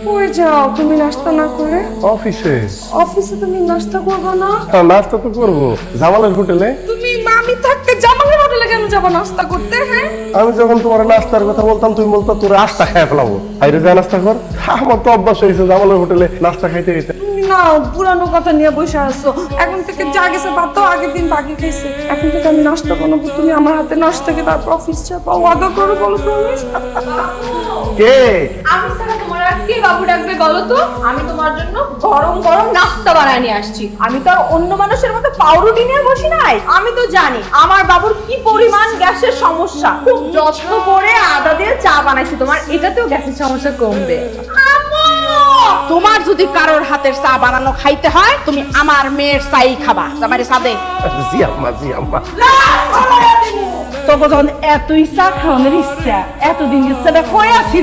কই যাও তুমি নাস্তা না করে? অফিসে। অফিসে তুমি নাস্তা করবে না? নাস্তা তো করবো জামালের হোটেলে। তুমি মামি থাকতে জামালের হোটেলে কেন যাবো নাস্তা করতে? হ্যাঁ, আমি যখন তোমার নাস্তার কথা বলতাম তুমি বলতো তোর আস্তা খাই ফেলাবো, আইরে যা নাস্তা কর। আমার তো অভ্যাস হয়েছে জামালের হোটেলে নাস্তা খাইতে খাইতে। তুমি না পুরানো কথা নিয়ে বসে আছো। এখন থেকে যা গেছে বাদ দাও, আগের দিন বাকি খাইছে। এখন থেকে আমি নাস্তা বানাবো, তুমি আমার হাতে নাস্তা খেয়ে তারপর অফিস যাবো। ওয়াদা করো, বলো প্রমিস। কে? আমি ছাড়া তোমার আর কে বাবু ডাকবে বলো তো? আমি তোমার জন্য গরম গরম নাস্তা বানায় নিয়ে আসছি। আমি তো আর অন্য মানুষের মতো পাউরুটি নিয়ে বসি নাই। আমি তো জানি আমার বাবুর কি পরিমাণ গ্যাসের সমস্যা। খুব যত্ন করে আদা দিয়ে চা বানাইছি, তোমার এটাতেও গ্যাসের সমস্যা কমবে। তোমার যদি কারোর হাতের চা বানানো খাইতে হয় তুমি আমার মেয়ের চাই খাবা। জামাইরে সাদে জি আম্মা, জি আম্মা। তখন যখন এত ইচ্ছা খাওয়ানোর ইচ্ছা, এতদিন ইচ্ছাটা কই আছি